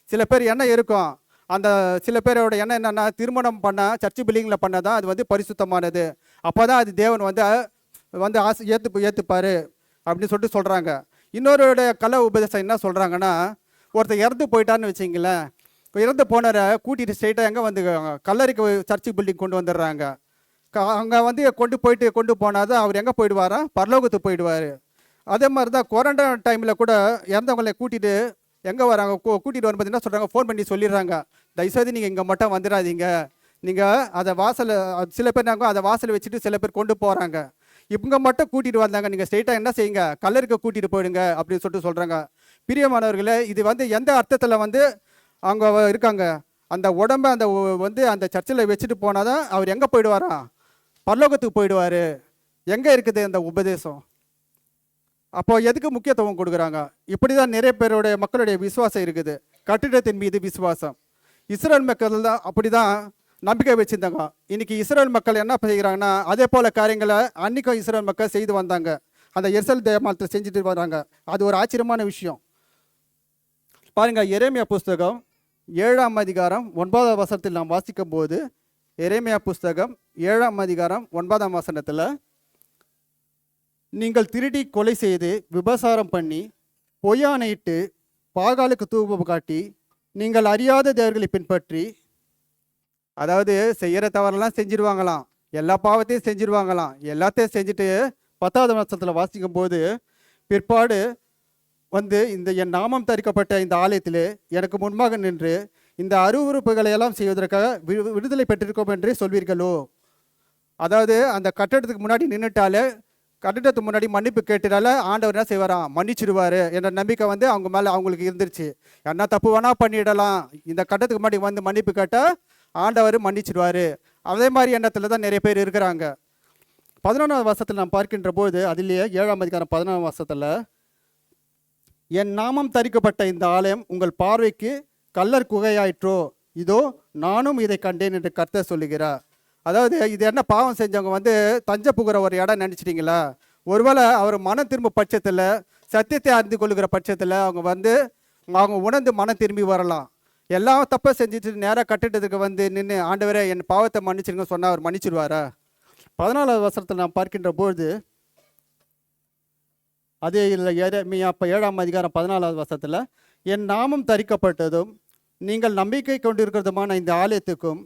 சில பேர் என்ன இருக்கும், அந்த சில பேரோட எண்ணம் என்னென்னா, திருமணம் பண்ணால் சர்ச்சு பில்டிங்கில் பண்ணால் தான் அது வந்து பரிசுத்தமானது, அப்போ தான் அது தேவன் வந்து ஆசை ஏற்றுப்பார் அப்படின்னு சொல்லிட்டு சொல்கிறாங்க. இன்னொருடைய கலை உபதேசம் என்ன சொல்கிறாங்கன்னா, ஒருத்தர் இறந்து போயிட்டான்னு வச்சிங்களேன், இறந்து போனரை கூட்டிகிட்டு ஸ்ட்ரெயிட்டாக எங்கே வந்து கல்லறைக்கு சர்ச்சு பில்டிங் கொண்டு வந்துடுறாங்க. அங்கே வந்து கொண்டு போனால் தான் அவர் எங்கே போயிடுவாரா, பரலோகத்துக்கு போயிடுவார். அதே மாதிரி தான் கொரோனா டைமில் கூட இறந்தவங்களை கூட்டிகிட்டு எங்கே வராங்க, கூட்டிகிட்டு வரும்போது என்ன சொல்கிறாங்க, ஃபோன் பண்ணி சொல்லிடுறாங்க, தயவுசெய்து நீங்கள் இங்கே மட்டும் வந்துடாதீங்க, நீங்கள் அதை வாசலை, சில பேர் நாங்கள் அதை வாசலை வச்சுட்டு சில பேர் கொண்டு போகிறாங்க, இவங்க மட்டும் கூட்டிகிட்டு வந்தாங்க, நீங்கள் ஸ்ட்ரெயிட்டாக என்ன செய்யுங்க, கல்லருக்கு கூட்டிகிட்டு போயிடுங்க அப்படின்னு சொல்லிட்டு சொல்கிறாங்க. பிரியமானவர்களே, இது வந்து எந்த அர்த்தத்தில் வந்து அவங்க இருக்காங்க, அந்த உடம்பை அந்த சர்ச்சில் வச்சுட்டு போனால் தான் அவர் எங்கே போயிடுவாரா, பரலோகத்துக்கு போயிடுவார். எங்கே இருக்குது அந்த உபதேசம்? அப்போ எதுக்கு முக்கியத்துவம் கொடுக்குறாங்க? இப்படி தான் நிறைய பேருடைய மக்களுடைய விசுவாசம் இருக்குது, கட்டிடத்தின் மீது விசுவாசம். இஸ்ரேல் மக்கள் தான் அப்படி தான் நம்பிக்கை வச்சுருந்தாங்க. இன்றைக்கி இஸ்ரேல் மக்கள் என்ன செய்கிறாங்கன்னா, அதே போல் காரியங்களை அன்றைக்கும் இஸ்ரேல் மக்கள் செய்து வந்தாங்க, அந்த எருசலேம் தேவாலயத்தை செஞ்சுட்டு வராங்க. அது ஒரு ஆச்சரியமான விஷயம். பாருங்கள், எரேமியா புஸ்தகம் 7ஆம் அதிகாரம் 9ஆம் வசனத்தில் நாம் வாசிக்கும் போது, எரேமியா புஸ்தகம் 7ஆம் அதிகாரம் 9ஆம் வசனத்தில், நீங்கள் திருடி கொலை செய்து விபசாரம் பண்ணி பொய்யானையிட்டு பாகாலுக்கு தூபம் காட்டி நீங்கள் அறியாத தேவர்களை பின்பற்றி, அதாவது செய்கிற தவறெல்லாம் செஞ்சிருவாங்களாம், எல்லா பாவத்தையும் செஞ்சிருவாங்களாம், எல்லாத்தையும் செஞ்சுட்டு 10ஆவது வசனத்தில் வாசிக்கும் போது, பிற்பாடு வந்து இந்த என் நாமம் தரிக்கப்பட்ட இந்த ஆலயத்தில் எனக்கு முன்பாக நின்று இந்த அருவருப்புகளை எல்லாம் செய்வதற்காக விடுதலை பெற்றிருக்கோம் என்று சொல்வீர்களோ. அதாவது அந்த கட்டடத்துக்கு முன்னாடி நின்றுட்டாலே கட்டிடத்துக்கு முன்னாடி மன்னிப்பு கேட்டதால ஆண்டவர் என்ன செய்வாராம், மன்னிச்சிடுவார் என்ற நம்பிக்கை வந்து அவங்க மேலே அவங்களுக்கு இருந்துருச்சு. என்ன தப்பு வேணால் பண்ணிடலாம், இந்த கட்டத்துக்கு முன்னாடி வந்து மன்னிப்பு கேட்டால் ஆண்டவர் மன்னிச்சிடுவார். அதே மாதிரி எண்ணத்தில் தான் நிறைய பேர் இருக்கிறாங்க. 11ஆவது வசனத்தில் நாம் பார்க்கின்ற போது, அதிலேயே 7ஆம் அதிகாரம் 11ஆம் வசனத்தில், என் நாமம் தரிக்கப்பட்ட இந்த ஆலயம் உங்கள் பார்வைக்கு கல்லர் குகையாயிற்றோ, இதோ நானும் இதை கண்டேன் என்று கர்த்தர் சொல்லுகிறார். அதாவது இது என்ன, பாவம் செஞ்சவங்க வந்து தஞ்சை புகிற ஒரு இடம் நினச்சிட்டிங்களா? ஒருவேளை அவர் மனம் திரும்ப பட்சத்தில், சத்தியத்தை அறிந்து கொள்ளுகிற பட்சத்தில் அவங்க உணர்ந்து மனம் திரும்பி வரலாம். எல்லாம் தப்பை செஞ்சுட்டு நேராக கட்டிடத்துக்கு வந்து நின்று ஆண்டவரே என் பாவத்தை மன்னிச்சிருங்க சொன்னால் அவர் மன்னிச்சிடுவாரா? 14ஆவது வசனத்தில் நாம் பார்க்கின்ற பொழுது, அதே இல்லை எரேமியா 7ஆம் அதிகாரம் 14ஆவது வசனத்தில், என் நாமம் தரிக்கப்பட்டதும் நீங்கள் நம்பிக்கை கொண்டிருக்கிறதுமான இந்த ஆலயத்துக்கும்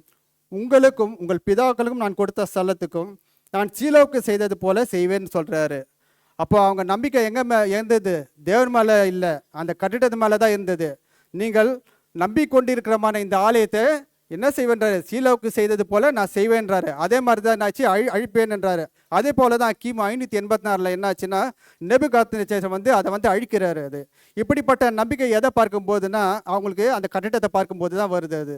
உங்களுக்கும் உங்கள் பிதாக்களுக்கும் நான் கொடுத்த ஸ்தலத்துக்கும் நான் சீலோவுக்கு செய்தது போல செய்வேன்னு சொல்கிறாரு. அப்போ அவங்க நம்பிக்கை எங்கே இருந்தது? தேவன் மேலே இல்லை, அந்த கட்டிடத்து மேலே தான் இருந்தது. நீங்கள் நம்பிக்கொண்டிருக்கிறமான இந்த ஆலயத்தை என்ன செய்வேன்றாரு? சீலோவுக்கு செய்தது போல நான் செய்வேன்றாரு. அதே மாதிரி தான் என்னாச்சு, அழிப்பேன்ன்றாரு. அதே போல தான் கிமு 584 என்னாச்சுன்னா நெபுகாத்நேச்சர் வந்து அதை வந்து அழிக்கிறாரு. அது இப்படிப்பட்ட நம்பிக்கை எதை பார்க்கும்போதுன்னா அவங்களுக்கு அந்த கட்டிடத்தை பார்க்கும்போது தான் வருது. அது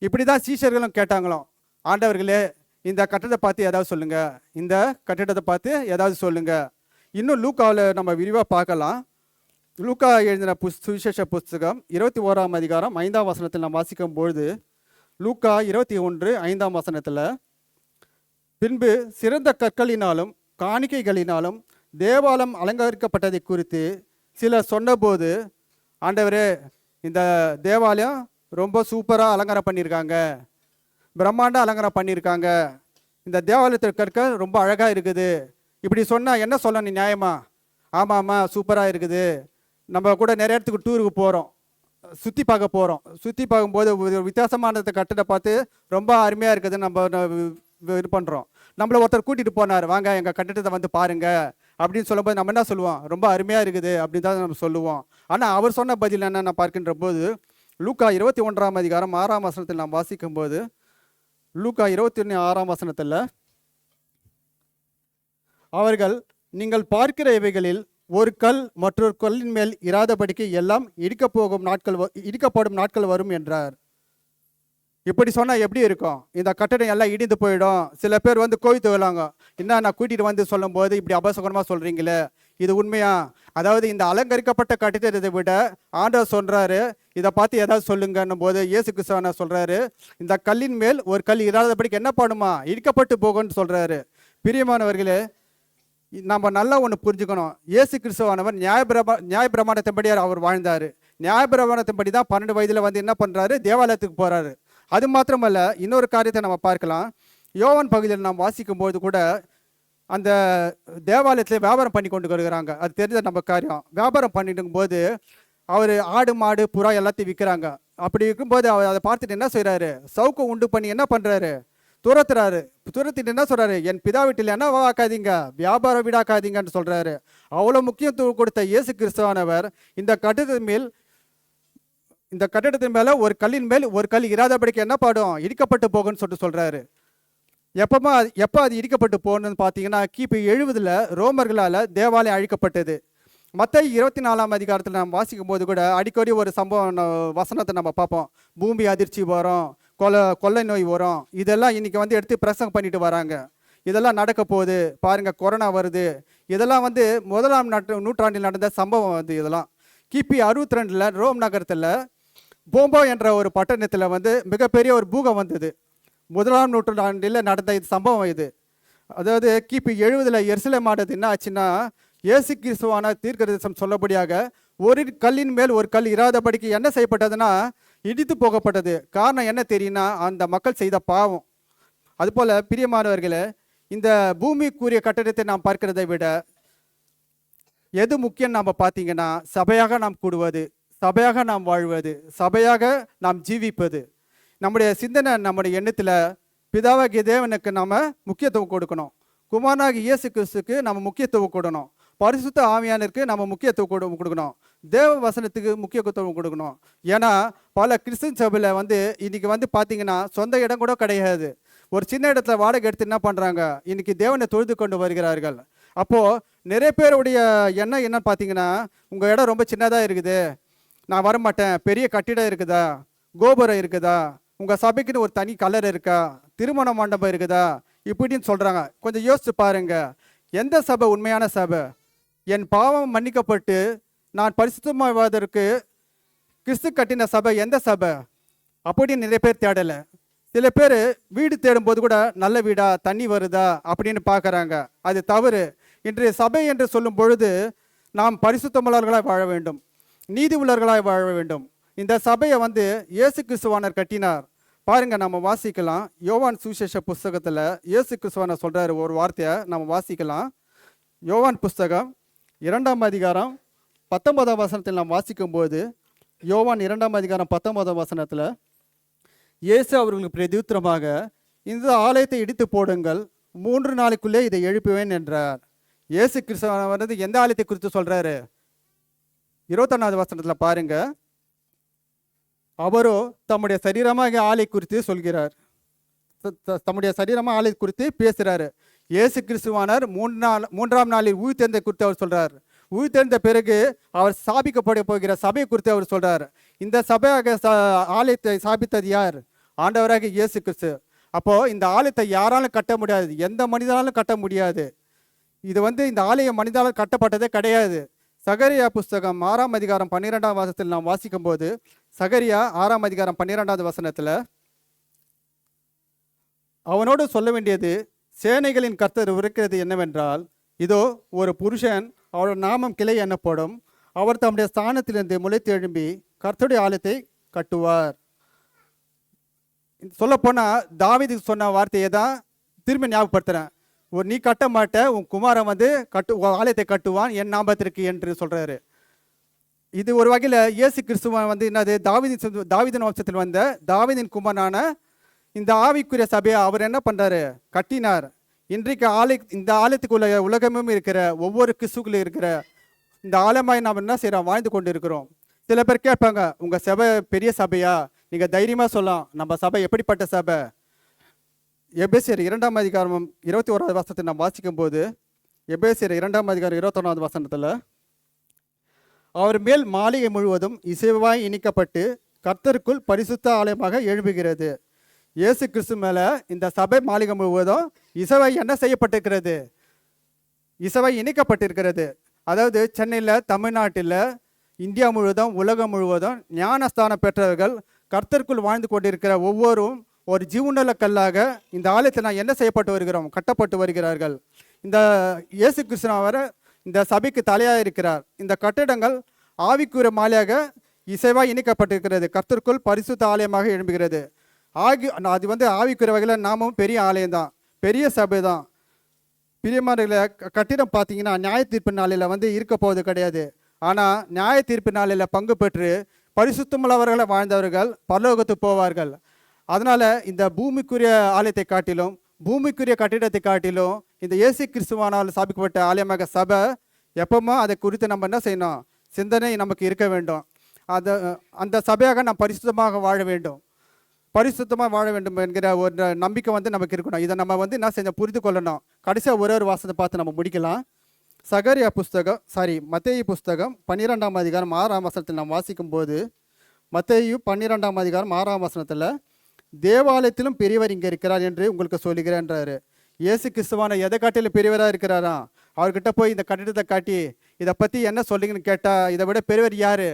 இப்படி தான் சீஷர்களும் கேட்டாங்களாம், ஆண்டவர்களே இந்த கட்டிடத்தை பார்த்து ஏதாவது சொல்லுங்கள், இந்த கட்டிடத்தை பார்த்து ஏதாவது சொல்லுங்கள். இன்னும் லூக்காவில் நம்ம விரிவாக பார்க்கலாம். லூக்கா எழுதின சுவிசேஷ புஸ்தகம் 21ஆம் அதிகாரம் 5ஆம் வசனத்தில் நாம் வாசிக்கும் பொழுது, லூக்கா 21:5ஆம் வசனத்தில், பின்பு சிறந்த கற்களினாலும் காணிக்கைகளினாலும் தேவாலயம் அலங்கரிக்கப்பட்டதை குறித்து சிலர் சொன்னபோது, ஆண்டவரே இந்த தேவாலயம் ரொம்ப சூப்பராக அலங்காரம் பண்ணியிருக்காங்க, பிரம்மாண்ட அலங்காரம் பண்ணியிருக்காங்க, இந்த தேவாலயத்தில் கற்க ரொம்ப அழகாக இருக்குது, இப்படி சொன்னால் என்ன சொல்ல நீ நியாயமா? ஆமாம்மா சூப்பராக இருக்குது, நம்ம கூட நிறைய இடத்துக்கு டூருக்கு போகிறோம், சுற்றி பார்க்க போகிறோம், சுற்றி பார்க்கும்போது வித்தியாசமானதை கட்டிட பார்த்து ரொம்ப அருமையாக இருக்குதுன்னு நம்ம இது பண்ணுறோம். நம்மளை ஒருத்தர் கூட்டிகிட்டு போனார், வாங்க எங்கள் கட்டிடத்தை வந்து பாருங்கள் அப்படின்னு சொல்லும்போது நம்ம என்ன சொல்லுவோம்? ரொம்ப அருமையாக இருக்குது அப்படின்னு தான் நம்ம சொல்லுவோம். ஆனால் அவர் சொன்ன பதில் என்ன நான் பார்க்கின்ற போது, லூக்கா 21ஆம் அதிகாரம் 6ஆம் வசனத்தில் நாம் வாசிக்கும்போது, லூக்கா 21:6ஆம் வசனத்தில், அவர்கள் நீங்கள் பார்க்கிற இவைகளில் ஒரு கல் மற்றொரு கல்லின் மேல் இராதபடிக்கு எல்லாம் இடிக்கப்படும் நாட்கள் வரும் என்றார். இப்படி சொன்னால் எப்படி இருக்கும்? இந்த கட்டடம் எல்லாம் இடிந்து போயிடும். சில பேர் வந்து கோவித்து விளாங்க, என்ன நான் கூட்டிகிட்டு வந்து சொல்லும்போது இப்படி அபசகுணமாக சொல்கிறீங்களே, இது உண்மையா? அதாவது இந்த அலங்கரிக்கப்பட்ட கட்டிடத்தை விட ஆண்டவர் சொல்கிறாரு இதை பார்த்து ஏதாவது சொல்லுங்கன்னும் போது இயேசு கிறிஸ்துவ சொல்கிறாரு, இந்த கல்லின் மேல் ஒரு கல் இராதபடிக்கு என்ன பண்ணுமா? இடிக்கப்பட்டு போகும்னு சொல்கிறாரு. பிரியமானவர்களே, நம்ம நல்லா ஒன்று புரிஞ்சுக்கணும். இயேசு கிறிஸ்துவானவர் நியாயப்பிரமாணத்தின்படி அவர் வாழ்ந்தார். நியாயப்பிரமாணத்தின்படி தான் 12 வயதில் வந்து என்ன பண்ணுறாரு? தேவாலயத்துக்கு போகிறாரு. அது மாத்திரமல்ல, இன்னொரு காரியத்தை நம்ம பார்க்கலாம். யோவான் பகுதியில் நாம் வாசிக்கும்போது கூட அந்த தேவாலயத்தில் வியாபாரம் பண்ணி கொண்டு வருகிறாங்க. அது தெரிஞ்ச நம்ம காரியம். வியாபாரம் பண்ணிட்டு போது அவர் ஆடு மாடு புறா எல்லாத்தையும் விற்கிறாங்க. அப்படி இருக்கும்போது அவர் அதை பார்த்துட்டு என்ன செய்கிறாரு? சவுக்கு உண்டு பண்ணி என்ன பண்ணுறாரு? துரத்துறாரு. துரத்திட்டு என்ன சொல்கிறாரு? என் பிதா வீட்டில் என்ன ஆக்காதீங்க, வியாபாரம் வீடாக்காதீங்கன்னு சொல்கிறாரு. அவ்வளோ முக்கியத்துவம் கொடுத்த இயேசு கிறிஸ்துவானவர் இந்த கட்டிடத்தின் மேலே ஒரு கல்லின் மேல் ஒரு கல் இராதபடிக்கு என்ன பாடும்? இடிக்கப்பட்டு போகும்னு சொல்கிறாரு. எப்போ அது இடிக்கப்பட்டு போகணும்னு பார்த்தீங்கன்னா கிபி 70 ரோமர்களால் தேவாலயம் அழிக்கப்பட்டது. மத்தேயு 24ஆம் அதிகாரத்தில் நாம் வாசிக்கும் போது கூட அடிக்கடி ஒரு சம்பவம் வசனத்தை நம்ம பார்ப்போம். பூமி அதிர்ச்சி வரும், கொள்ளை நோய் வரும், இதெல்லாம் இன்றைக்கி வந்து எடுத்து பிரசங்கம் பண்ணிட்டு வராங்க. இதெல்லாம் நடக்க போகுது பாருங்கள், கொரோனா வருது. இதெல்லாம் வந்து 1ஆம் நூற்றாண்டில் நடந்த சம்பவம் வந்து இதெல்லாம். கிபி 62 ரோம் நகரத்தில் போம்போ என்ற ஒரு பட்டணத்தில் வந்து மிகப்பெரிய ஒரு பூகம் வந்தது. 1ஆம் நூற்றாண்டில் நடந்த இது சம்பவம் இது. அதாவது கிபி 70 எருசலேம் ஆனது என்ன ஆச்சுன்னா, இயேசு கிறிஸ்துவான தீர்க்கதரிசனம் சொல்லபடியாக ஒரு கல்லின் மேல் ஒரு கல் இராதபடிக்கு என்ன செய்யப்பட்டதுன்னா இடித்து போகப்பட்டது. காரணம் என்ன தெரியும்னா, அந்த மக்கள் செய்த பாவம். அதுபோல் பிரியமானவர்களே, இந்த பூமிக்குரிய கட்டடத்தை நாம் பார்க்கிறதை விட எது முக்கியம் நாம் பார்த்தீங்கன்னா, சபையாக நாம் கூடுவது, சபையாக நாம் வாழ்வது, சபையாக நாம் ஜீவிப்பது. நம்முடைய சிந்தனை, நம்முடைய எண்ணத்தில் பிதாவாகிய தேவனுக்கு நாம் முக்கியத்துவம் கொடுக்கணும். குமாரனாகிய இயேசு கிறிஸ்துக்கு நம்ம முக்கியத்துவம் கொடுக்கணும். பரிசுத்த ஆவியானருக்கு நம்ம முக்கியத்துவம் கொடுக்கணும். தேவ வசனத்துக்கு முக்கியத்துவம் கொடுக்கணும். ஏன்னா பல கிறிஸ்தன் சபையில் வந்து இன்றைக்கி வந்து பார்த்தீங்கன்னா சொந்த இடம் கூட கிடையாது. ஒரு சின்ன இடத்துல வாடகை எடுத்து என்ன பண்ணுறாங்க, இன்னைக்கு தேவனை தொழுது கொண்டு வருகிறார்கள். அப்போது நிறைய பேருடைய எண்ணம் என்னன்னு பார்த்தீங்கன்னா, உங்கள் இடம் ரொம்ப சின்னதாக இருக்குது, நான் வரமாட்டேன். பெரிய கட்டிடம் இருக்குதா, கோபுரம் இருக்குதா, உங்கள் சபைக்குன்னு ஒரு தனி கலர் இருக்கா, திருமண மண்டபம் இருக்குதா, இப்படின்னு சொல்கிறாங்க. கொஞ்சம் யோசிச்சு பாருங்க, எந்த சபை உண்மையான சபை? என் பாவம் மன்னிக்கப்பட்டு நான் பரிசுத்தமாவதற்கு கிறிஸ்து கட்டின சபை எந்த சபை? அப்படின்னு நிறைய பேர் தேடலை. சில பேர் வீடு தேடும்போது கூட நல்ல வீடா, தண்ணி வருதா அப்படின்னு பார்க்குறாங்க. அது தவறு. இன்றைய சபை என்று சொல்லும் பொழுது நாம் பரிசுத்தமுள்ளவர்களாய் வாழ வேண்டும், நீதி உள்ளவர்களாய் வாழ வேண்டும். இந்த சபையை இயேசு கிறிஸ்துவானர் கட்டினார். பாருங்க, நம்ம வாசிக்கலாம். யோவான் சுவிசேஷ புஸ்தகத்தில் இயேசு கிறிஸ்துவானர் சொல்கிறார் ஒரு வார்த்தையை நம்ம வாசிக்கலாம். யோவான் புஸ்தகம் 2ஆம் அதிகாரம் 19ஆம் வசனத்தில் நாம் வாசிக்கும்போது, யோவான் 2ஆம் அதிகாரம் 19ஆம் வசனத்தில் இயேசு அவர்களுக்கு பிரதியுத்தரமாக, இந்த ஆலயத்தை இடித்து போடுங்கள், 3 நாளுக்குள்ளே இதை எழுப்புவேன் என்றார். இயேசு கிறிஸ்துவானவர் எந்த ஆலயத்தை குறித்து சொல்றாரு? 21ஆவது வசனத்தில் பாருங்க, அவரோ தம்முடைய சரீரமாக ஆலை குறித்து சொல்கிறார். தம்முடைய சரீரமாக ஆலை குறித்து பேசுகிறாரு. இயேசு கிறிஸ்துவானர் 3ஆம் நாளில் உயிர்த்தெழுந்ததை குறித்து அவர் சொல்றார். உயிர்த்தெழுந்த பிறகு அவர் ஸ்தாபிக்கப்பட போகிற சபையை குறித்து அவர் சொல்றார். இந்த சபையாக ஆலயத்தை ஸ்தாபித்தது யார்? ஆண்டவராக இயேசு கிறிஸ்து. அப்போ இந்த ஆலயத்தை யாராலும் கட்ட முடியாது, எந்த மனிதனாலும் கட்ட முடியாது. இது இந்த ஆலயம் மனிதனால் கட்டப்பட்டதே கிடையாது. சகரியா புஸ்தகம் 6ஆம் அதிகாரம் 12ஆம் வசனத்தில் நாம் வாசிக்கும் போது, சகரியா 6ஆம் அதிகாரம் 12ஆவது வசனத்தில், அவனோடு சொல்ல வேண்டியது சேனைகளின் கர்த்தர் இருக்கிறது என்னவென்றால், இதோ ஒரு புருஷன், அவருடைய நாமம் கிளை எனப்படும், அவர் தம்முடைய ஸ்தானத்திலிருந்து முளைத்து எழும்பி கர்த்தருடைய ஆலயத்தை கட்டுவார். சொல்லப்போனால் தாவீது சொன்ன வார்த்தையை தான் திரும்ப ஞாபகப்படுத்துகிறேன். நீ கட்ட மாட்ட, உன் குமாரன் ஆலயத்தை கட்டுவான் என் நாமத்திற்கு என்று சொல்றாரு. இது ஒரு வகையில் இயேசு கிறிஸ்துவன் என்னது, தாவீதின் வம்சத்தில் வந்த தாவீதின் குமாரனான இந்த ஆவிக்குரிய சபையை அவர் என்ன பண்றாரு, கட்டினார். இன்றைக்கு இந்த ஆலயத்துக்குள்ள உலகமும் இருக்கிற ஒவ்வொரு கிறிஸ்துக்குள்ள இருக்கிற இந்த ஆலயமாய் நாம் என்ன செய்யறோம், வாழ்ந்து கொண்டு இருக்கிறோம். சில பேர் கேட்பாங்க, உங்க சபை பெரிய சபையா? நீங்க தைரியமா சொல்லலாம், நம்ம சபை எப்படிப்பட்ட சபை? எபேசியர் 2ஆம் அதிகாரம் 21ஆவது வசனத்தை நாம் வாசிக்கும் போது, எபேசியர் 2ஆம் அதிகாரம் 21ஆவது வசனத்தில், அவர் மேல் மாளிகை முழுவதும் இசைவாய் இணைக்கப்பட்டு கர்த்தருக்குள் பரிசுத்த ஆலயமாக எழும்புகிறது. இயேசு கிறிஸ்து மேல இந்த சபை மாளிகை முழுவதும் இசைவை என்ன செய்யப்பட்டிருக்கிறது? இசைவை இணைக்கப்பட்டிருக்கிறது. அதாவது சென்னையில், தமிழ்நாட்டில், இந்தியா முழுவதும், உலகம் முழுவதும் ஞானஸ்தானம் பெற்றவர்கள் கர்த்தருக்குள் வாழ்ந்து கொண்டிருக்கிற ஒவ்வொரும் ஒரு ஜீவனுள்ள கல்லாக இந்த ஆலயத்தில் நான் என்ன செய்யப்பட்டு வருகிறோம், கட்டப்பட்டு வருகிறார்கள். இந்த இயேசு கிறிஸ்துவர் இந்த சபைக்கு தலையாக இருக்கிறார். இந்த கட்டிடங்கள் ஆவிக்குரிய மாலையாக இசைவாக இணைக்கப்பட்டிருக்கிறது, கர்த்தருக்குள் பரிசுத்த ஆலயமாக எழும்புகிறது. அது ஆவிக்குரிய வகையில் நாமும் பெரிய ஆலயம் தான், பெரிய சபை தான். பிரியமானவர்களே, கட்டிடம் பார்த்தீங்கன்னா நியாய தீர்ப்பு நாளில் இருக்க போவது கிடையாது. ஆனால் நியாய தீர்ப்பு நாளில் பங்கு பெற்று பரிசுத்தமுள்ளவர்களை வாழ்ந்தவர்கள் பரலோகத்துக்கு போவார்கள். அதனால் இந்த பூமிக்குரிய ஆலயத்தை காட்டிலும், பூமிக்குரிய கட்டிடத்தை காட்டிலும் இந்த இயேசு கிறிஸ்துவானால் ஸ்தாபிக்கப்பட்ட ஆலயமாக சபை எப்பவுமே அதை குறித்து நம்ம என்ன செய்யணும், சிந்தனை நமக்கு இருக்க வேண்டும். அந்த சபையாக நாம் பரிசுத்தமாக வாழ வேண்டும், பரிசுத்தமாக வாழ வேண்டும் என்கிற ஒரு நம்பிக்கை நமக்கு இருக்கணும். இதை நம்ம என்ன செஞ்சோம், புரிந்து கொள்ளணும். கடைசியாக ஒரு வாசத்தை பார்த்து நம்ம முடிக்கலாம். சகரியா புஸ்தகம் மத்தேயு புஸ்தகம் 12ஆம் அதிகாரம் 6ஆம் வசனத்தில் நாம் வாசிக்கும் போது, மத்தேயு 12ஆம் அதிகாரம் 6ஆம் வசனத்தில், தேவாலயத்திலும் பெரியவர் இங்கே இருக்கிறார் என்று உங்களுக்கு சொல்லுகிறேன்றாரு. இயேசு கிறிஸ்துவான எதை காட்டிலும் பெரியவராக இருக்கிறாராம். அவர்கிட்ட போய் இந்த கட்டிடத்தை காட்டி இதை பற்றி என்ன சொல்றீங்கன்னு கேட்டால், இதை விட பெரியவர் யார்?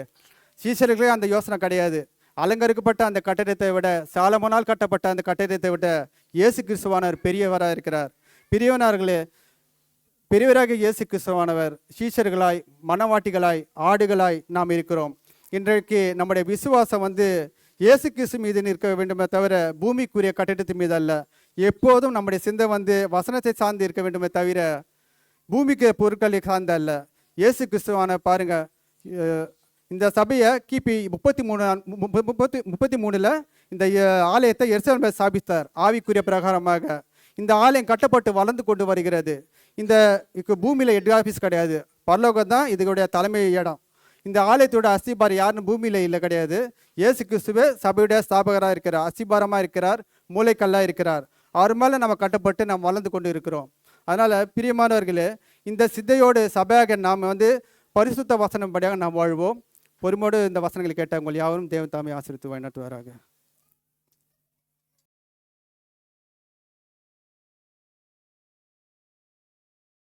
சீசர்களே அந்த யோசனை கிடையாது. அலங்கரிக்கப்பட்ட அந்த கட்டிடத்தை விட, சாலமோனால் கட்டப்பட்ட அந்த கட்டிடத்தை விட இயேசு கிறிஸ்துவானவர் பெரியவராக இருக்கிறார். பெரியவனார்களே, பெரியவராக இயேசு கிறிஸ்துவானவர் சீஷர்களாய், மனவாட்டிகளாய், ஆடுகளாய் நாம் இருக்கிறோம். இன்றைக்கு நம்முடைய விசுவாசம் இயேசு கிறிஸ்து மீது நிற்க வேண்டுமே தவிர பூமிக்குரிய கட்டிடத்தின் மீது அல்ல. எப்போதும் நம்முடைய சிந்தை வசனத்தை சார்ந்து இருக்க வேண்டுமே தவிர பூமிக்கு பொருட்களை சார்ந்த அல்ல. இயேசு கிறிஸ்துவான பாருங்க, இந்த சபையை கிபி 33 இந்த ஆலயத்தை எருசலேமில் ஸ்தாபித்தார். ஆவிக்குரிய பிரகாரமாக இந்த ஆலயம் கட்டப்பட்டு வளர்ந்து கொண்டு வருகிறது. இந்த பூமியில் ஹெட் ஆஃபீஸ் கிடையாது, பரலோகம் தான் இதனுடைய தலைமை இடம். இந்த ஆலயத்தோட அஸ்திபாரம் யாருன்னு பூமியில் இல்லை கிடையாது. இயேசு கிறிஸ்துவே சபையுடைய ஸ்தாபகராக இருக்கிறார், அஸ்திபாரமாக இருக்கிறார், மூளைக்கல்லாக இருக்கிறார். அவர் மேலே நம்ம கட்டப்பட்டு நாம் வளர்ந்து கொண்டு இருக்கிறோம். அதனால் பிரியமானவர்களே, இந்த சித்தையோடு சபையாக நாம் பரிசுத்த வசனம் படியாக நாம் வாழ்வோம். பொறுமையோடு இந்த வசனங்களை கேட்ட உங்கள் யாவரும் தேவன் தாமே ஆசீர்வதித்து வழிநடத்துவாராக.